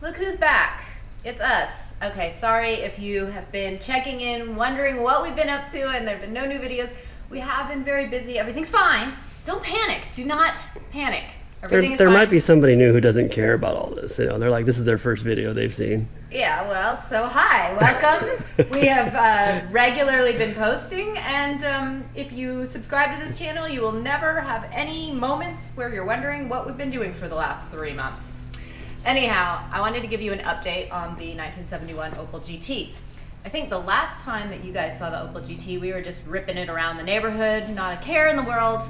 Look who's back. It's us. Okay, sorry if you have been checking in, wondering what we've been up to, and there have been no new videos. We have been very busy. Everything's fine. Don't panic. Do not panic. Everything is fine. There might be somebody new who doesn't care about all this. You know, they're like, this is their first video they've seen. Yeah, well, so hi, welcome. We have regularly been posting, and if you subscribe to this channel, you will never have any moments where you're wondering what we've been doing for the last 3 months. Anyhow, I wanted to give you an update on the 1971 Opel GT. I think the last time that you guys saw the Opel GT, we were just ripping it around the neighborhood, not a care in the world.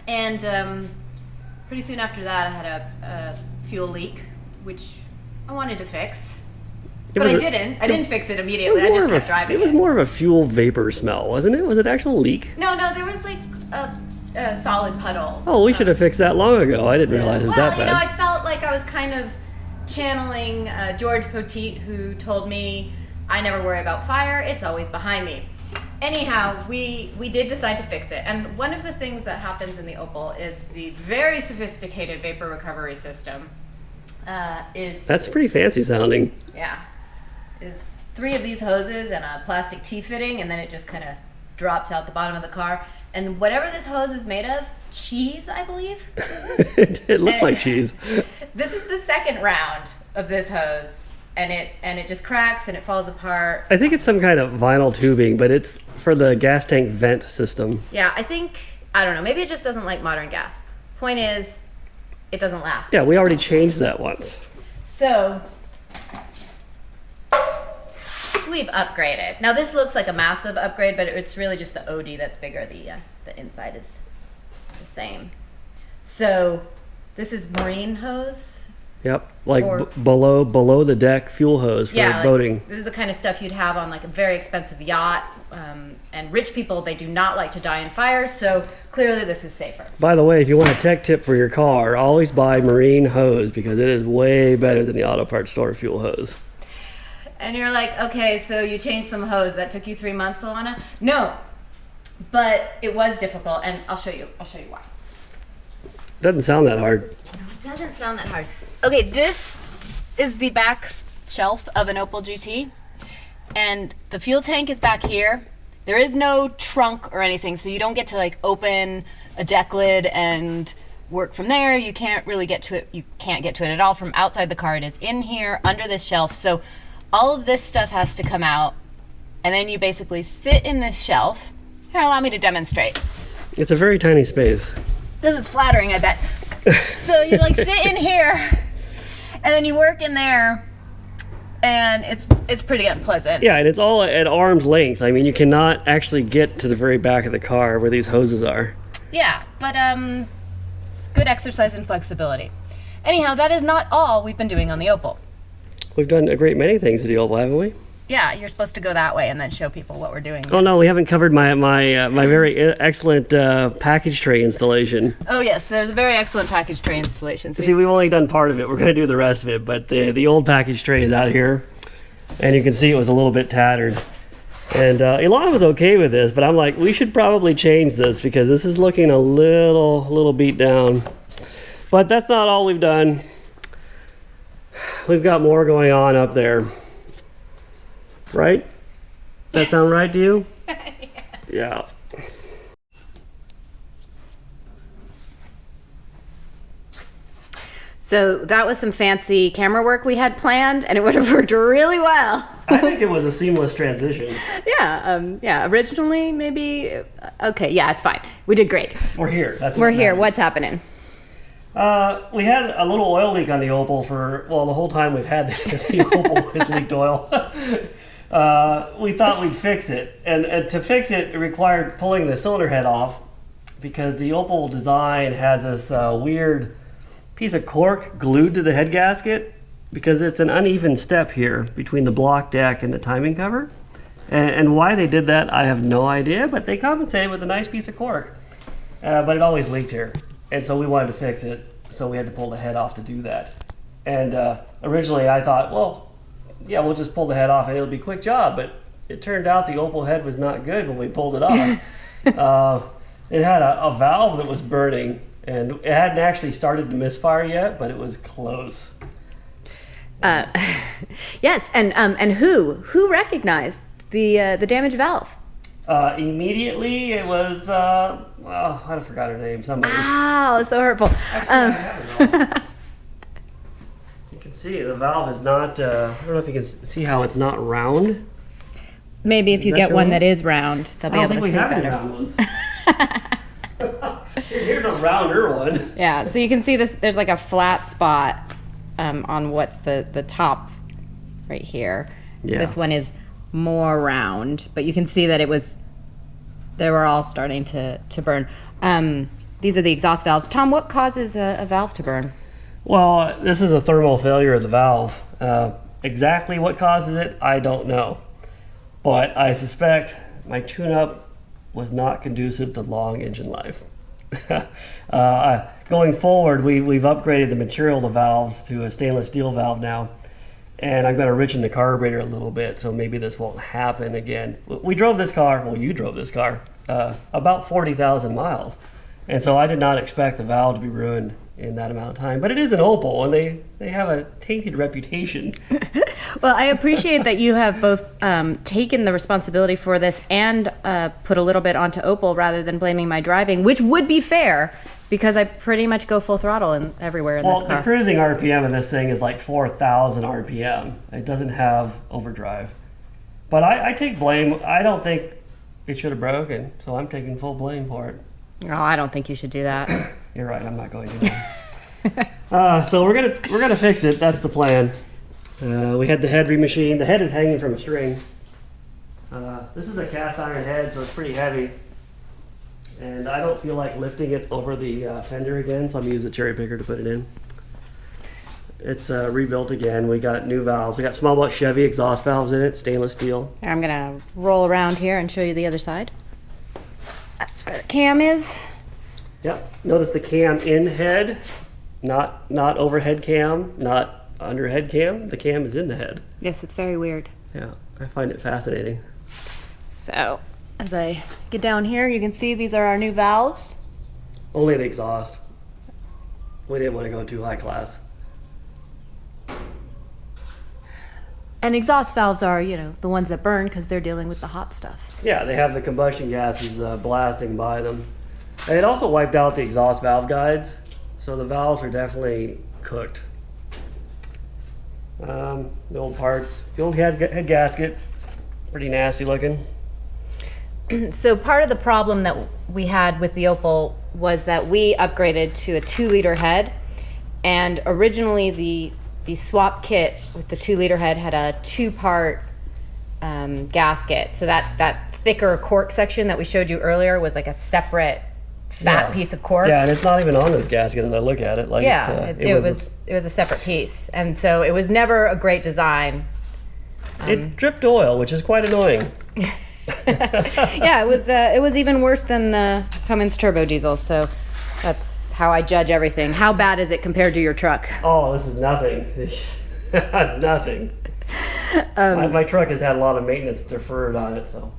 And pretty soon after that, I had a fuel leak, which I wanted to fix. But I didn't. I didn't fix it immediately. I just kept driving. It was more of a fuel vapor smell, wasn't it? Was it actual leak? No, there was like a solid puddle. Oh, we should have fixed that long ago. I didn't realize it was that bad. Well, you know, I felt like I was kind of channeling George Poteet, who told me, I never worry about fire, it's always behind me. Anyhow, we did decide to fix it. And one of the things that happens in the Opel is the very sophisticated vapor recovery system That's pretty fancy sounding. Yeah. Is 3 of these hoses and a plastic T-fitting, and then it just kind of drops out the bottom of the car. And whatever this hose is made of, cheese, I believe. It looks like cheese. This is the second round of this hose, and it just cracks and it falls apart. I think it's some kind of vinyl tubing, but it's for the gas tank vent system. Yeah, I don't know, maybe it just doesn't like modern gas. Point is, it doesn't last. Yeah, we already changed that once. So we've upgraded. Now this looks like a massive upgrade, but it's really just the OD that's bigger. The inside is the same. So this is marine hose. Yep, like below the deck fuel hose for boating. This is the kind of stuff you'd have on like a very expensive yacht. And rich people, they do not like to die in fires, so clearly this is safer. By the way, if you want a tech tip for your car, always buy marine hose because it is way better than the auto parts store fuel hose. And you're like, okay, so you changed some hose. That took you 3 months, Elana? No, but it was difficult, and I'll show you why. Doesn't sound that hard. No, it doesn't sound that hard. Okay, this is the back shelf of an Opel GT, and the fuel tank is back here. There is no trunk or anything, so you don't get to like open a deck lid and work from there. You can't really get to it. You can't get to it at all from outside the car. It is in here under this shelf. So all of this stuff has to come out, and then you basically sit in this shelf. Here, allow me to demonstrate. It's a very tiny space. This is flattering, I bet. So you like sit in here, and then you work in there, and it's pretty unpleasant. Yeah, and it's all at arm's length. I mean, you cannot actually get to the very back of the car where these hoses are. Yeah, but it's good exercise in flexibility. Anyhow, that is not all we've been doing on the Opel. We've done a great many things at the Opel, haven't we? Yeah, you're supposed to go that way and then show people what we're doing. Oh no, we haven't covered my very excellent package tray installation. Oh yes, there's a very excellent package tray installation. See, we've only done part of it. We're going to do the rest of it, but the old package tray is out here, and you can see it was a little bit tattered. And Elana was okay with this, but I'm like, we should probably change this because this is looking a little beat down. But that's not all we've done. We've got more going on up there. Right? That sound right to you? Yes. Yeah. So that was some fancy camera work we had planned, and it would have worked really well. I think it was a seamless transition. Yeah. Originally, maybe. Okay, yeah, it's fine. We did great. We're here. We're here. What's happening? We had a little oil leak on the Opel the whole time we've had the Opel has leaked oil. We thought we'd fix it, and to fix it, it required pulling the cylinder head off because the Opel design has this weird piece of cork glued to the head gasket because it's an uneven step here between the block deck and the timing cover. And why they did that, I have no idea, but they compensated with a nice piece of cork. But it always leaked here, and so we wanted to fix it, so we had to pull the head off to do that. And originally I thought, well, yeah, we'll just pull the head off and it'll be a quick job, but it turned out the Opel head was not good when we pulled it off. It had a valve that was burning, and it hadn't actually started to misfire yet, but it was close. Yes, and who recognized the damaged valve? Immediately, it was, I forgot her name. Somebody. Ow, so hurtful. Actually, I have it all. You can see the valve is not, I don't know if you can see how it's not round. Maybe if you get one that is round, they'll be able to see better. Here's a rounder one. Yeah, so you can see this. There's like a flat spot on what's the top right here. Yeah. This one is more round, but you can see that they were all starting to burn. These are the exhaust valves. Tom, what causes a valve to burn? Well, this is a thermal failure of the valve. Exactly what causes it, I don't know. But I suspect my tune-up was not conducive to long engine life. Going forward, we've upgraded the material of the valves to a stainless steel valve now. And I'm going to richen the carburetor a little bit, so maybe this won't happen again. We drove this car, well, you drove this car, about 40,000 miles. And so I did not expect the valve to be ruined in that amount of time. But it is an Opel, and they have a tainted reputation. Well, I appreciate that you have both taken the responsibility for this and put a little bit onto Opel rather than blaming my driving, which would be fair because I pretty much go full throttle everywhere in this car. Well, the cruising RPM of this thing is like 4,000 RPM. It doesn't have overdrive. But I take blame. I don't think it should have broken, so I'm taking full blame for it. Oh, I don't think you should do that. You're right. I'm not going to. So we're gonna fix it. That's the plan. We had the head remachined. The head is hanging from a string. This is a cast iron head, so it's pretty heavy. And I don't feel like lifting it over the fender again, so I'm gonna use the cherry picker to put it in. It's rebuilt again. We got new valves. We got small block Chevy exhaust valves in it, stainless steel. I'm gonna roll around here and show you the other side. That's where the cam is. Yep. Notice the cam in head, not overhead cam, not underhead cam. The cam is in the head. Yes, it's very weird. Yeah, I find it fascinating. So, as I get down here, you can see these are our new valves. Only the exhaust. We didn't want to go too high class. And exhaust valves are, the ones that burn because they're dealing with the hot stuff. Yeah, they have the combustion gases blasting by them. And it also wiped out the exhaust valve guides, so the valves are definitely cooked. The old parts, the old head gasket, pretty nasty looking. So part of the problem that we had with the Opel was that we upgraded to a 2-liter head, and originally the swap kit with the 2-liter head had a 2-part gasket. So that thicker cork section that we showed you earlier was like a separate fat piece of cork. Yeah, and it's not even on this gasket as I look at it. Like it was a separate piece, and so it was never a great design. It dripped oil, which is quite annoying. Yeah, it was even worse than the Cummins turbo diesel. So that's how I judge everything. How bad is it compared to your truck? Oh, this is nothing. Nothing. My truck has had a lot of maintenance deferred on it, so.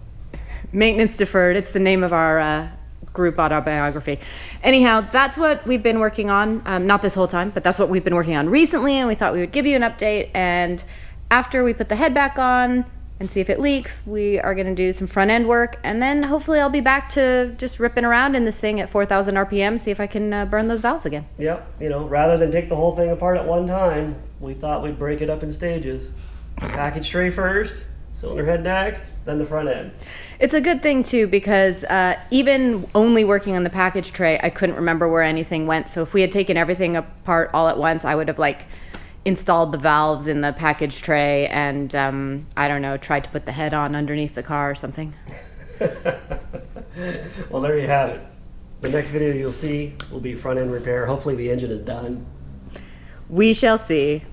Maintenance deferred. It's the name of our group autobiography. Anyhow, that's what we've been working on. Not this whole time, but that's what we've been working on recently, and we thought we would give you an update. And after we put the head back on and see if it leaks, we are going to do some front end work, and then hopefully I'll be back to just ripping around in this thing at 4,000 RPM, see if I can burn those valves again. Yep, rather than take the whole thing apart at one time, we thought we'd break it up in stages. Package tray first, cylinder head next, then the front end. It's a good thing too, because even only working on the package tray, I couldn't remember where anything went. So if we had taken everything apart all at once, I would have installed the valves in the package tray and I don't know, tried to put the head on underneath the car or something. Well, there you have it. The next video you'll see will be front end repair. Hopefully the engine is done. We shall see.